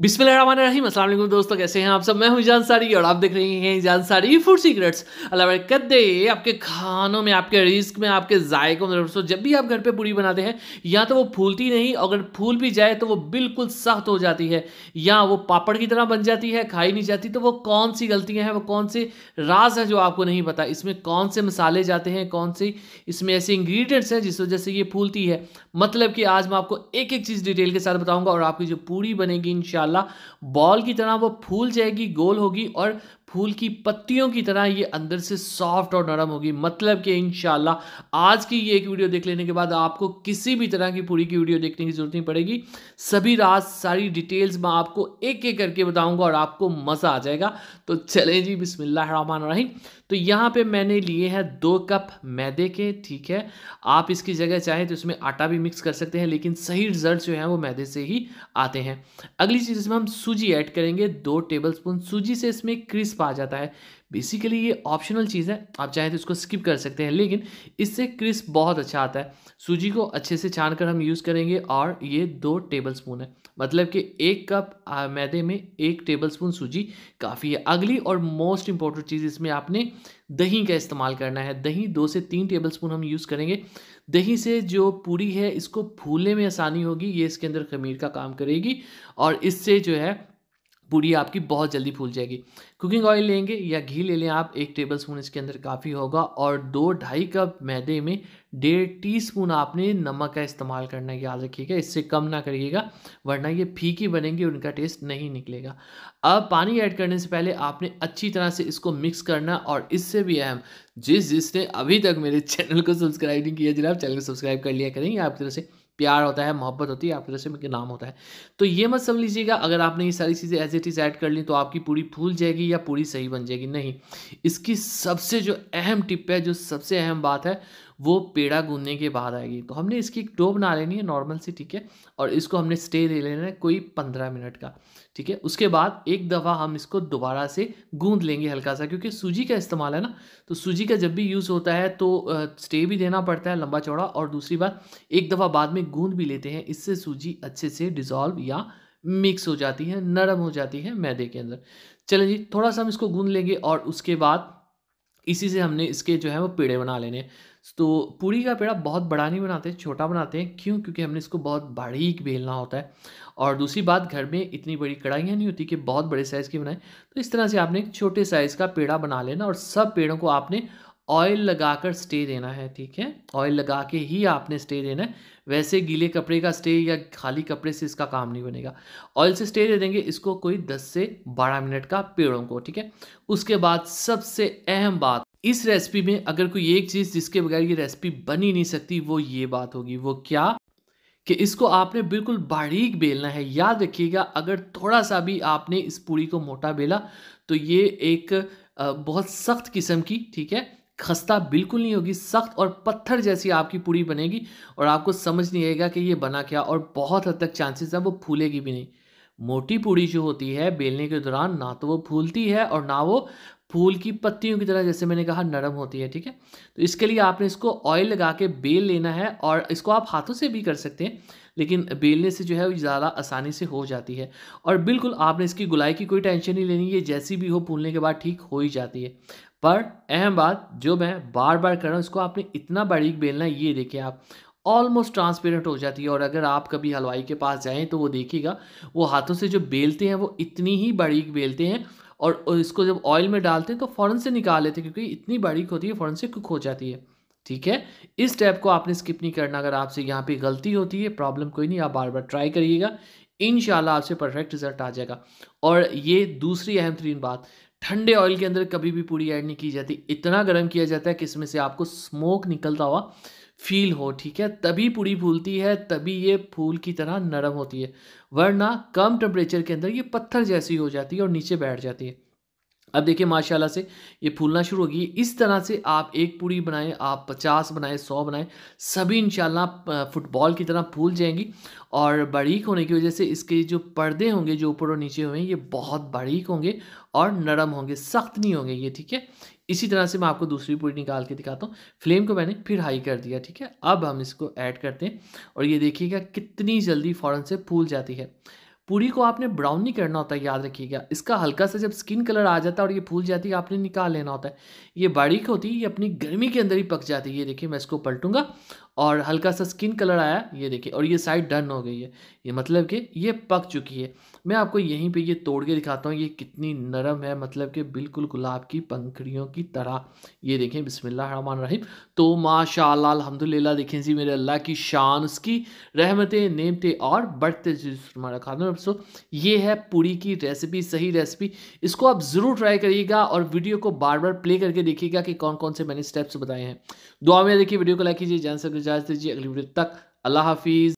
बिस्मिल्लाहिर्रहमानिर्रहीम। अस्सलाम वालेकुम दोस्तों, कैसे हैं आप सब। मैं हूं ईजान सारी और आप देख रहे हैं ईजान सारी फूड सीक्रेट्स। अल्लाह बरकत दे आपके खानों में, आपके रिस्क में, आपके जायकों में। दोस्तों जब भी आप घर पे पूड़ी बनाते हैं, या तो वो फूलती नहीं, अगर फूल भी जाए तो वो बिल्कुल सख्त हो जाती है, या वो पापड़ की तरह बन जाती है, खाई नहीं जाती। तो वो कौन सी गलतियां हैं, वो कौन से राज है जो आपको नहीं पता, इसमें कौन से मसाले जाते हैं, कौन से इसमें ऐसे इंग्रेडिएंट्स हैं जिस वजह से ये फूलती है। मतलब कि आज मैं आपको एक एक चीज़ डिटेल के साथ बताऊंगा और आपकी जो पूड़ी बनेगी इंशाल्लाह बॉल की तरह वो फूल जाएगी, गोल होगी और फूल की पत्तियों की तरह ये अंदर से सॉफ्ट और नरम होगी। मतलब कि इंशाल्लाह आज की ये एक वीडियो देख लेने के बाद आपको किसी भी तरह की पूड़ी की वीडियो देखने की जरूरत नहीं पड़ेगी। सभी राज, सारी डिटेल्स मैं आपको एक एक करके बताऊंगा और आपको मज़ा आ जाएगा। तो चलें जी, बिस्मिल्लाहिर्रहमानिर्रहीम। तो यहाँ पे मैंने लिए हैं 2 कप मैदे के, ठीक है। आप इसकी जगह चाहें तो इसमें आटा भी मिक्स कर सकते हैं, लेकिन सही रिजल्ट जो है वो मैदे से ही आते हैं। अगली चीज़ इसमें हम सूजी ऐड करेंगे, 2 टेबलस्पून। सूजी से इसमें क्रिस्प आ जाता है। बेसिकली ये ऑप्शनल चीज़ है, आप चाहें तो इसको स्किप कर सकते हैं, लेकिन इससे क्रिस्प बहुत अच्छा आता है। सूजी को अच्छे से छान कर हम यूज़ करेंगे और ये 2 टेबलस्पून है। मतलब कि 1 कप मैदे में 1 टेबलस्पून सूजी काफ़ी है। अगली और मोस्ट इंपॉर्टेंट चीज़, इसमें आपने दही का इस्तेमाल करना है। दही 2 से 3 टेबलस्पून हम यूज़ करेंगे। दही से जो पूड़ी है इसको फूलने में आसानी होगी, ये इसके अंदर खमीर का काम करेगी और इससे जो है पूड़ी आपकी बहुत जल्दी फूल जाएगी। कुकिंग ऑयल लेंगे या घी ले लें आप, 1 टेबलस्पून इसके अंदर काफ़ी होगा। और 2 ढाई कप मैदे में 1.5 टीस्पून आपने नमक का इस्तेमाल करना है, याद रखिएगा। इससे कम ना करिएगा वरना ये फीकी बनेंगी और उनका टेस्ट नहीं निकलेगा। अब पानी ऐड करने से पहले आपने अच्छी तरह से इसको मिक्स करना, और इससे भी अहम, जिसने अभी तक मेरे चैनल को सब्सक्राइब नहीं किया जनाब, चैनल को सब्सक्राइब कर लिया करेंगे। आपकी तरफ से प्यार होता है, मोहब्बत होती है, आपकी तरफ से मेरे नाम होता है। तो ये मत समझ लीजिएगा अगर आपने ये सारी चीज़ें एज इट इज़ ऐड कर ली तो आपकी पूड़ी फूल जाएगी या पूड़ी सही बन जाएगी, नहीं। इसकी सबसे जो अहम टिप है, जो सबसे अहम बात है, वो पेड़ा गूंदने के बाद आएगी। तो हमने इसकी एक डो बना लेनी है नॉर्मल सी, ठीक है। और इसको हमने स्टे दे लेना है कोई 15 मिनट का, ठीक है। उसके बाद एक दफ़ा हम इसको दोबारा से गूंद लेंगे हल्का सा, क्योंकि सूजी का इस्तेमाल है ना। तो सूजी का जब भी यूज़ होता है तो स्टे भी देना पड़ता है लंबा चौड़ा, और दूसरी बात एक दफ़ा बाद में गूंद भी लेते हैं। इससे सूजी अच्छे से डिज़ोल्व या मिक्स हो जाती है, नरम हो जाती है मैदे के अंदर। चलें जी, थोड़ा सा हम इसको गूंद लेंगे और उसके बाद इसी से हमने इसके जो है वो पेड़े बना लेने हैं। तो पूड़ी का पेड़ा बहुत बड़ा नहीं बनाते, छोटा बनाते हैं। क्यों? क्योंकि हमने इसको बहुत बारीक बेलना होता है। और दूसरी बात, घर में इतनी बड़ी कढ़ाइयाँ नहीं होती कि बहुत बड़े साइज़ की बनाएं। तो इस तरह से आपने एक छोटे साइज़ का पेड़ा बना लेना और सब पेड़ों को आपने ऑयल लगाकर स्टे देना है, ठीक है। ऑयल लगा के ही आपने स्टे देना है। वैसे गीले कपड़े का स्टे या खाली कपड़े से इसका काम नहीं बनेगा। ऑयल से स्टे दे देंगे इसको कोई 10 से 12 मिनट का पेड़ों को, ठीक है। उसके बाद सबसे अहम बात, इस रेसिपी में अगर कोई एक चीज़ जिसके बगैर ये रेसिपी बन ही नहीं सकती, वो ये बात होगी। वो क्या? कि इसको आपने बिल्कुल बारीक बेलना है। याद रखिएगा, अगर थोड़ा सा भी आपने इस पूड़ी को मोटा बेला तो ये एक बहुत सख्त किस्म की, ठीक है, खस्ता बिल्कुल नहीं होगी, सख्त और पत्थर जैसी आपकी पूड़ी बनेगी और आपको समझ नहीं आएगा कि ये बना क्या, और बहुत हद तक चांसेस है वो फूलेगी भी नहीं। मोटी पूड़ी जो होती है बेलने के दौरान ना तो वो फूलती है और ना वो फूल की पत्तियों की तरह, जैसे मैंने कहा, नरम होती है, ठीक है। तो इसके लिए आपने इसको ऑयल लगा के बेल लेना है, और इसको आप हाथों से भी कर सकते हैं, लेकिन बेलने से जो है वो ज़्यादा आसानी से हो जाती है। और बिल्कुल आपने इसकी गुलाई की कोई टेंशन नहीं लेनी, ये जैसी भी हो फूलने के बाद ठीक हो ही जाती है। पर अहम बात जो मैं बार बार कर रहा हूँ, इसको आपने इतना बारीक बेलना है, ये देखिए आप, ऑलमोस्ट ट्रांसपेरेंट हो जाती है। और अगर आप कभी हलवाई के पास जाएं तो वो देखिएगा, वो हाथों से जो बेलते हैं वो इतनी ही बारीक बेलते हैं, और इसको जब ऑयल में डालते हैं तो फ़ौरन से निकाल लेते हैं, क्योंकि इतनी बारीक होती है, फ़ौरन से कुक हो जाती है, ठीक है। इस स्टेप को आपने स्किप नहीं करना। अगर आपसे यहाँ पे गलती होती है, प्रॉब्लम कोई नहीं, आप बार बार ट्राई करिएगा, इंशाल्लाह आपसे परफेक्ट रिजल्ट आ जाएगा। और ये दूसरी अहम तरीन बात, ठंडे ऑयल के अंदर कभी भी पूड़ी ऐड नहीं की जाती। इतना गर्म किया जाता है कि इसमें से आपको स्मोक निकलता हुआ फील हो, ठीक है, तभी पूड़ी फूलती है, तभी ये फूल की तरह नरम होती है। वरना कम टेम्परेचर के अंदर ये पत्थर जैसी हो जाती है और नीचे बैठ जाती है। अब देखिए माशाल्लाह से ये फूलना शुरू होगी। इस तरह से आप एक पूड़ी बनाएं, आप 50 बनाएं, 100 बनाएं, सभी इंशाल्लाह फुटबॉल की तरह फूल जाएंगी। और बारीक होने की वजह से इसके जो पर्दे होंगे, जो ऊपर और नीचे हुए हैं, ये बहुत बारीक होंगे और नरम होंगे, सख्त नहीं होंगे ये, ठीक है। इसी तरह से मैं आपको दूसरी पूड़ी निकाल के दिखाता हूँ। फ्लेम को मैंने फिर हाई कर दिया, ठीक है। अब हम इसको ऐड करते हैं और ये देखिएगा कितनी जल्दी फ़ौरन से फूल जाती है। पूरी को आपने ब्राउन नहीं करना होता, याद रखिएगा। इसका हल्का सा जब स्किन कलर आ जाता है और ये फूल जाती है, आपने निकाल लेना होता है। ये बारीक होती है, ये अपनी गर्मी के अंदर ही पक जाती है। ये देखिए, मैं इसको पलटूंगा और हल्का सा स्किन कलर आया, ये देखिए, और ये साइड डन हो गई है। ये मतलब कि ये पक चुकी है। मैं आपको यहीं पे ये तोड़ के दिखाता हूँ, ये कितनी नरम है, मतलब कि बिल्कुल गुलाब की पंखुड़ियों की तरह। ये देखें, बिस्मिल्लाहिर्रहमानिर्रहीम। तो माशाअल्लाह, अल्हम्दुलिल्लाह, देखें जी, मेरे अल्लाह की शान, उसकी रहमतें, नेमतें और बढ़ते हमारा खाना। सो ये है पूरी की रेसिपी, सही रेसिपी। इसको आप ज़रूर ट्राई करिएगा और वीडियो को बार बार प्ले करके देखिएगा कि कौन कौन से मैंने स्टेप्स बताए हैं। दुआ में देखिए, वीडियो को लाइक कीजिए, जान सकते इजाज़त दीजिए। अगली वीडियो तक अल्लाह हाफिज़।